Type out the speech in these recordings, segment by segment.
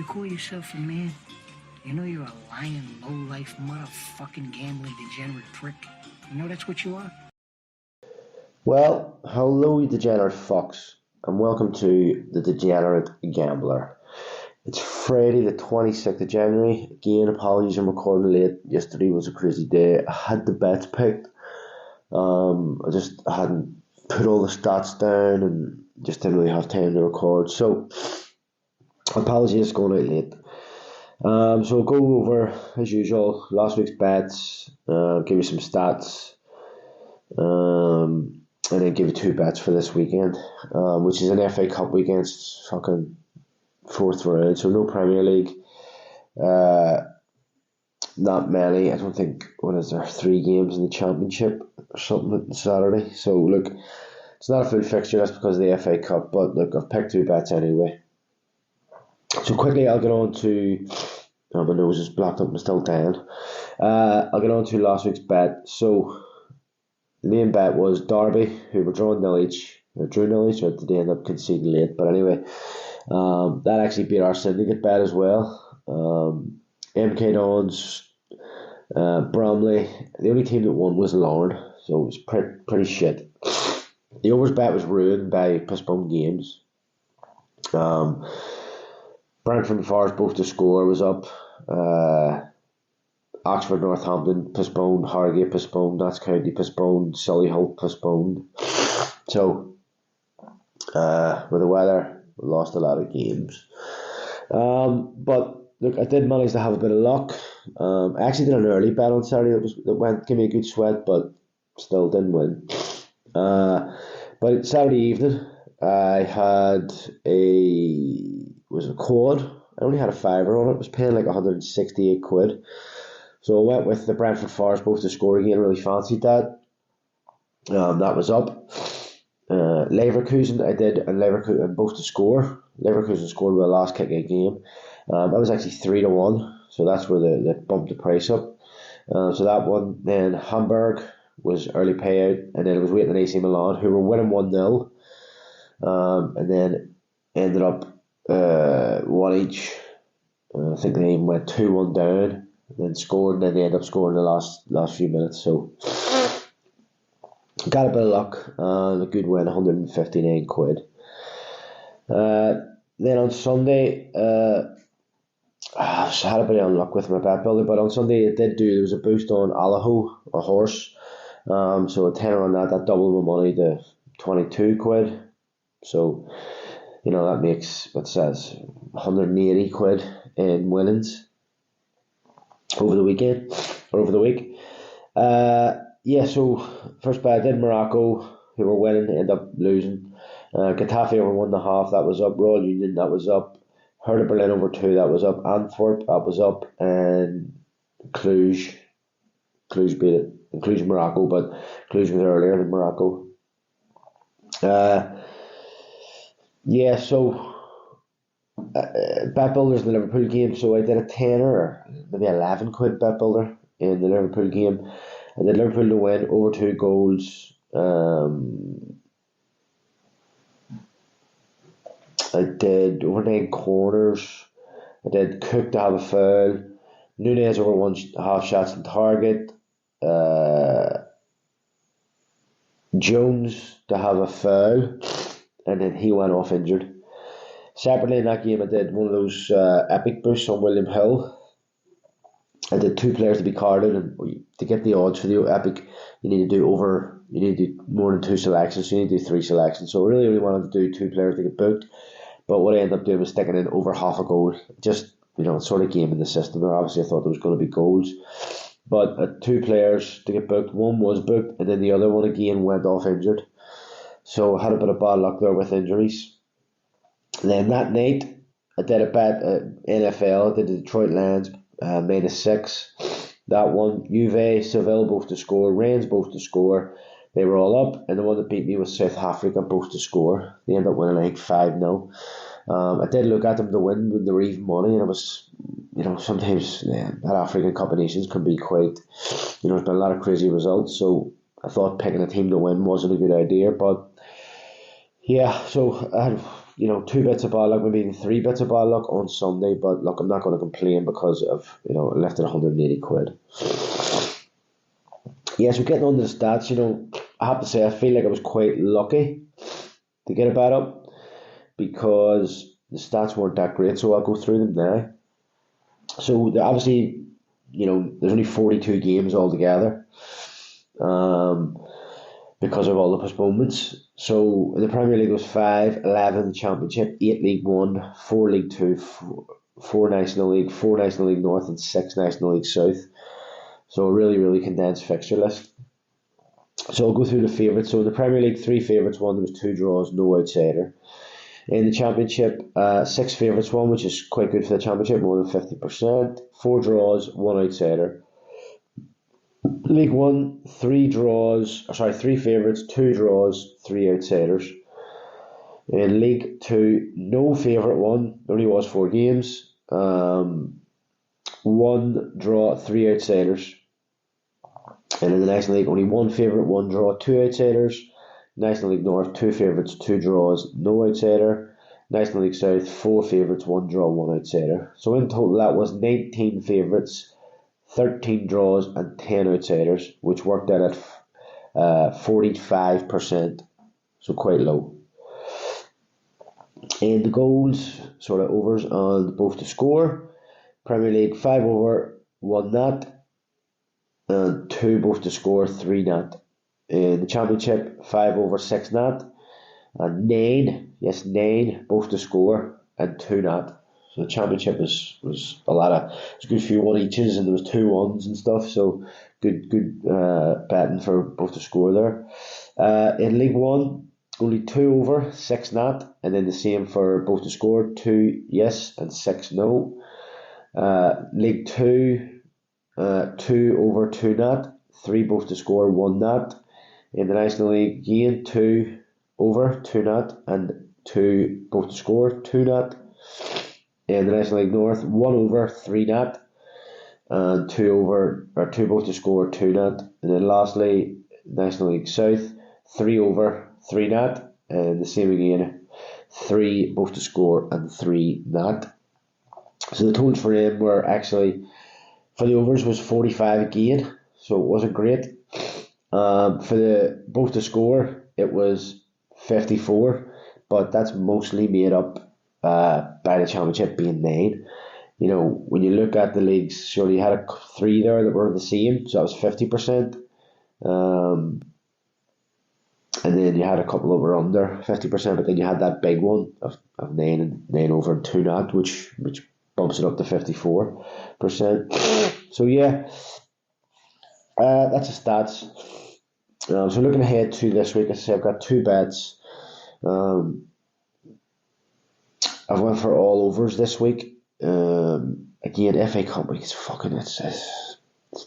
You call yourself a man? You know you're a lying, low-life, motherfucking gambling degenerate prick. You know that's what you are? Well, hello you degenerate fucks, and welcome to The Degenerate Gambler. It's Friday the 26th of January. Again, apologies I'm recording late. Yesterday was a crazy day. I had the bets picked. I hadn't put all the stats down and just didn't really have time to record. So, apologies going out late. So we'll go over, as usual, last week's bets, give you some stats, and then give you two bets for this weekend, which is an FA Cup weekend. It's fucking fourth round, so no Premier League. Not many. I don't think, what is there, 3 games in the Championship or something on Saturday. So look, it's not a full fixture, that's because of the FA Cup, but look, I've picked two bets anyway. So quickly I'll get on to, my nose is blocked up and still down. I'll get on to last week's bet. So the main bet was Derby, who were drawing nil each, or drew nil each, or did they end up conceding late? But anyway, that actually beat our syndicate bet as well. MK Dons, Bromley. The only team that won was Larne, so it was pretty shit. The overs bet was ruined by postponed games. Brentford and Forest both to score was up. Oxford Northampton postponed, Harrogate postponed, Notts County postponed, Solihull postponed. So, with the weather, we lost a lot of games. But look, I did manage to have a bit of luck. I actually did an early bet on Saturday that gave me a good sweat, but still didn't win. But Saturday evening, I had a quad. I only had a fiver on it. It was paying like 168 quid. So I went with the Brentford Forest both to score again. Really fancied that. That was up. Leverkusen I did, and Leverkusen both to score. Leverkusen scored with the last kick of the game. That was actually 3-1. So that's where they bumped the price up. So that one. Then Hamburg was early payout, and then it was waiting on AC Milan, who were winning 1-0. And then ended up 1 each. I think they even went 2-1 down, and then scored, and then they ended up scoring the last few minutes. So got a bit of luck, a good win, 159 quid. Then on Sunday, I had a bit of luck with my bet builder, but on Sunday there was a boost on Alaho, a horse. So a tenner on that doubled my money to 22 quid. So, that makes, 180 quid in winnings over the weekend, or over the week. So first bet I did Morocco, who were winning, ended up losing. Getafe over 1.5, that was up. Royal Union, that was up. Hertha Berlin over 2, that was up. Antwerp, that was up. And Cluj beat it. And Cluj Morocco, but Cluj was earlier than Morocco. So bet builders in the Liverpool game. So I did a tenner, or maybe 11 quid bet builder in the Liverpool game. I did Liverpool to win over 2 goals. I did over 9 corners. I did Cook to have a foul. Nunez over 1.5 shots on target. Jones to have a foul, and then he went off injured. Separately in that game, I did one of those epic boosts on William Hill. I did 2 players to be carded, and to get the odds for the epic, you need to do more than 2 selections, so you need to do 3 selections. So I really wanted to do 2 players to get booked, but what I ended up doing was sticking in over half a goal. Just, sort of game in the system there. Obviously I thought there was going to be goals, but 2 players to get booked. One was booked, and then the other one again went off injured. So I had a bit of bad luck there with injuries. Then that night, I did a bet at NFL. I did the Detroit Lions -6. That one, Juve, Seville both to score, Rennes both to score. They were all up, and the one that beat me was South Africa both to score. They ended up winning, I think, 5-0. I did look at them to win when they were even money, and it was, sometimes that African combinations can be quite, there's been a lot of crazy results, so I thought picking a team to win wasn't a good idea, but yeah, so I had 2 bits of bad luck, maybe even 3 bits of bad luck on Sunday. But look, I'm not going to complain because of I left it 180 quid. Yeah, so getting on to the stats, I have to say I feel like I was quite lucky to get a bet up because the stats weren't that great. So I'll go through them now. So obviously, there's only 42 games altogether. Because of all the postponements. So the Premier League was 5, 11 Championship, 8 League 1, 4 League 2, 4 National League, 4 National League North and 6 National League South. So a really, really condensed fixture list. So I'll go through the favourites. So in the Premier League, 3 favourites won, there was 2 draws, no outsider. In the Championship, 6 favourites won, which is quite good for the Championship, more than 50%. 4 draws, 1 outsider. League 1, 3 favourites, 2 draws, 3 outsiders. In League 2, no favourite won, there only was 4 games. 1 draw, 3 outsiders. And in the National League, only 1 favourite, 1 draw, 2 outsiders. National League North, 2 favourites, 2 draws, no outsider. National League South, 4 favourites, 1 draw, 1 outsider. So in total that was 19 favourites, 13 draws and 10 outsiders, which worked out at 45%, so quite low. And the goals, sort of overs on both the score. Premier League 5 over, 1 not, and 2 both to score, 3 not. In the Championship 5 over, 6 not, and 9 both to score and 2 not. So the Championship was a lot of, it's a good few 1 eaches, and there was 2 1s and stuff. So good betting for both to score there. In League 1, only 2 over, 6 not, and then the same for both to score, 2 yes and 6 no. League 2, 2 over, 2 not, 3 both to score, 1 not. In the National League again, 2 over, 2 not, and 2 both to score, 2 not. In the National League North, 1 over, 3 not, and 2 both to score, 2 not. And then lastly, National League South, 3 over, 3 not, and the same again, 3 both to score and 3 not. So the totals for him were actually, for the overs was 45 again, so it wasn't great. For the both to score, it was 54, but that's mostly made up by the Championship being 9. When you look at the leagues, surely you had 3 there that were the same, so that was 50%. And then you had a couple that were under 50%, but then you had that big one of 9 over and 2 not, which bumps it up to 54%. So yeah, that's the stats. So looking ahead to this week, as I say, I've got 2 bets. I've went for all overs this week. Again, FA Cup week is fucking, it's a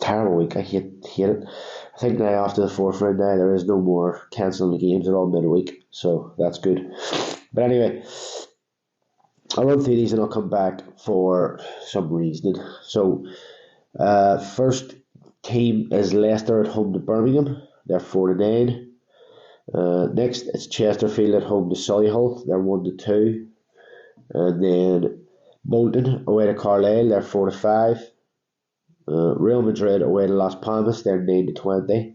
terrible week. I hate it. I think now after the 4th round now, there is no more cancelling the games. They're all midweek, so that's good. But anyway, I'll run through these and I'll come back for some reasoning. So, first team is Leicester at home to Birmingham. They're 4-9. Next, it's Chesterfield at home to Solihull. They're 1-2. And then Bolton away to Carlisle. They're 4-5. Real Madrid away to Las Palmas. They're 9-20.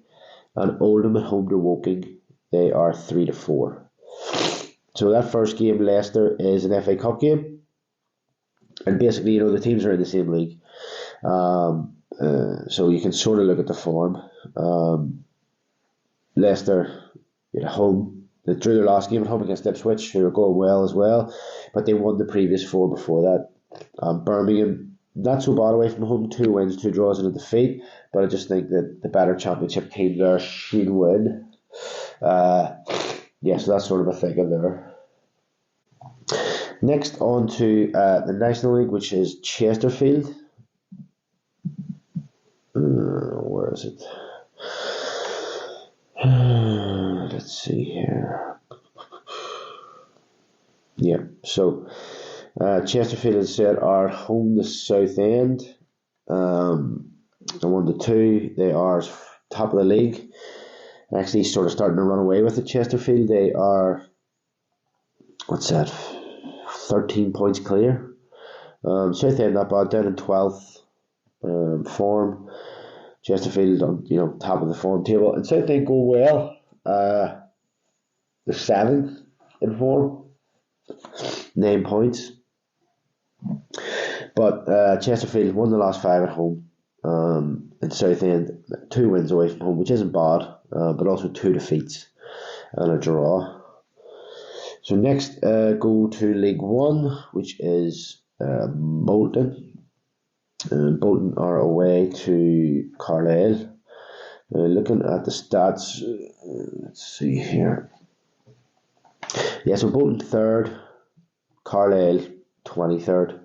And Oldham at home to Woking. They are 3-4. So that first game, Leicester, is an FA Cup game. And basically, the teams are in the same league. So you can sort of look at the form. Leicester at home, they drew their last game at home against Ipswich, who are going well as well, but they won the previous 4 before that. Birmingham, not so bad away from home, 2 wins, 2 draws and a defeat, but I just think that the better Championship team there should win. So that's sort of a thing there. Next on to the National League, which is Chesterfield. Where is it? Let's see here. Yeah, so Chesterfield, as I said, are home to Southend. They're 1-2. They are top of the league. Actually, sort of starting to run away with it. Chesterfield, they are what's that? 13 points clear. Southend not bad, down in 12th form. Chesterfield on top of the form table, and Southend go well. They're 7th in form, 9 points. But Chesterfield won the last 5 at home. And Southend 2 wins away from home, which isn't bad, but also 2 defeats and a draw. So next, go to League One, which is Bolton. Bolton are away to Carlisle. Looking at the stats, let's see here. Yeah, so Bolton 3rd, Carlisle 23rd.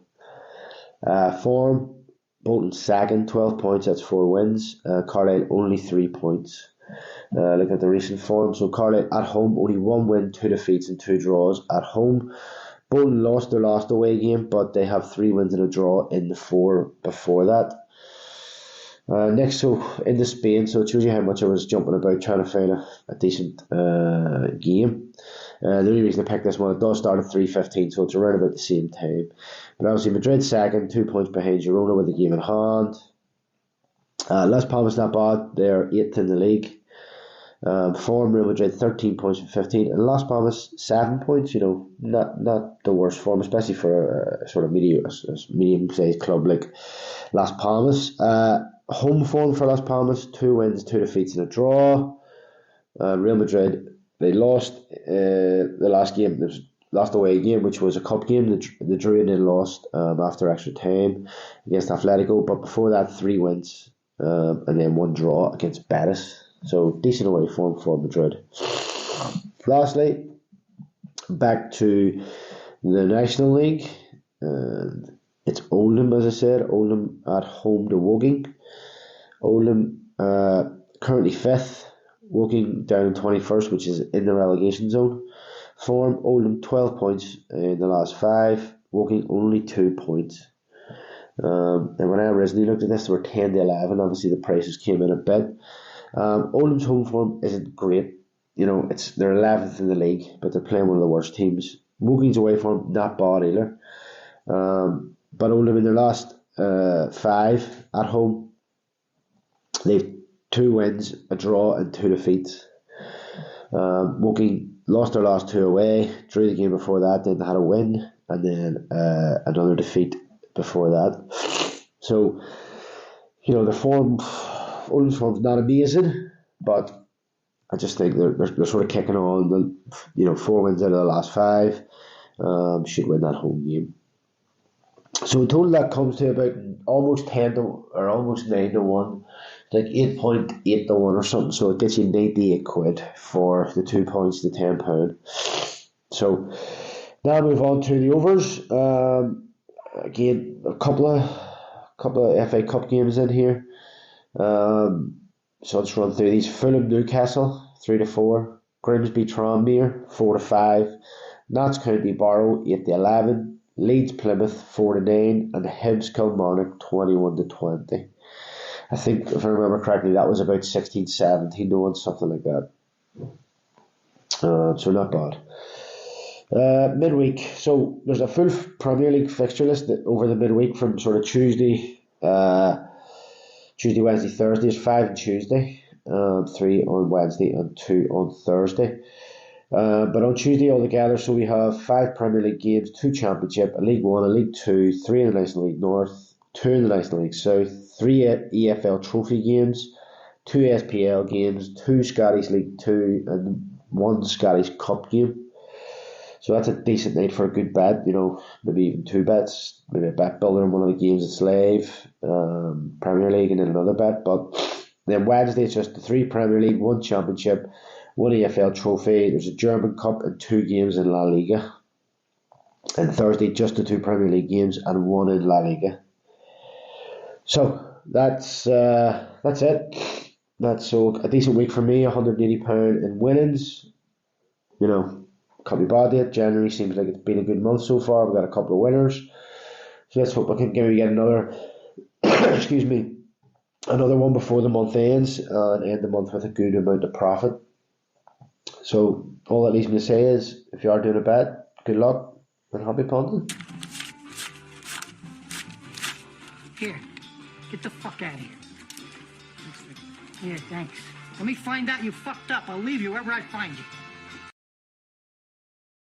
Form, Bolton 2nd, 12 points, that's 4 wins. Carlisle only 3 points. Look at the recent form. So Carlisle at home, only 1 win, 2 defeats and 2 draws at home. Bolton lost their last away game, but they have 3 wins and a draw in the 4 before that. Next, so into Spain, so it shows you how much I was jumping about trying to find a decent game. The only reason I picked this one, it does start at 3:15, so it's around about the same time. But obviously Madrid 2nd, 2 points behind Girona with the game in hand. Las Palmas not bad, they're 8th in the league. Form, Real Madrid 13 points from 15, and Las Palmas 7 points. Not the worst form, especially for a sort of medium-sized club like Las Palmas. Home form for Las Palmas, 2 wins, 2 defeats and a draw. Real Madrid, they lost the last game. There was last away game, which was a cup game. They drew and then lost after extra time against Atletico. But before that, 3 wins and then 1 draw against Betis. So decent away form for Madrid. Lastly, back to the National League. And it's Oldham, as I said. Oldham at home to Woking. Oldham currently 5th. Woking down 21st, which is in the relegation zone. Form, Oldham 12 points in the last 5. Woking only 2 points. And when I originally looked at this, there were 10 to 11. Obviously, the prices came in a bit. Oldham's home form isn't great. They're 11th in the league, but they're playing one of the worst teams. Woking's away form, not bad either. But Oldham in their last 5 at home, they've 2 wins, a draw and 2 defeats. Woking lost their last 2 away, drew the game before that, then they had a win, and then another defeat before that. So, the form, Oldham's form's not amazing, but I just think they're sort of kicking on. 4 wins out of the last 5, should win that home game. So in total that comes to about almost 10 to, or almost 9 to 1. Like 8.8 to 1 or something, so it gets you 98 quid for the 2 points to £10. So now move on to the overs. Again, a couple of FA Cup games in here. So I'll just run through these. Fulham Newcastle 3 to 4. Grimsby Tranmere 4 to 5. Notts County Barrow 8 to 11. Leeds Plymouth 4 to 9, and Hibs Kilmarnock 21 to 20. I think, if I remember correctly, that was about 16, 17 to 1, something like that. So not bad. Midweek. So there's a full Premier League fixture list over the midweek from sort of Tuesday, Wednesday, Thursday. There's 5 on Tuesday, 3 on Wednesday, and 2 on Thursday. But on Tuesday altogether, so we have 5 Premier League games, 2 Championship, a League 1, a League 2, 3 in the National League North, 2 in the National League South, 3 EFL Trophy games, 2 SPL games, 2 Scottish League 2, and 1 Scottish Cup game. So that's a decent night for a good bet, maybe even 2 bets, maybe a bet builder in one of the games at Slave, Premier League, and then another bet. But then Wednesday, it's just the 3 Premier League, 1 Championship, 1 EFL Trophy, there's a German Cup and 2 games in La Liga. And Thursday, just the 2 Premier League games and 1 in La Liga. So that's it. That's so a decent week for me, £180 in winnings. Can't be bad yet. January seems like it's been a good month so far. We've got a couple of winners. So let's hope I can maybe get another another one before the month ends and end the month with a good amount of profit. So all that leaves me to say is, if you are doing a bet, Good luck and happy punting. Here, get the fuck out of here. Here, thanks. Let me find out you fucked up. I'll leave you wherever I find you.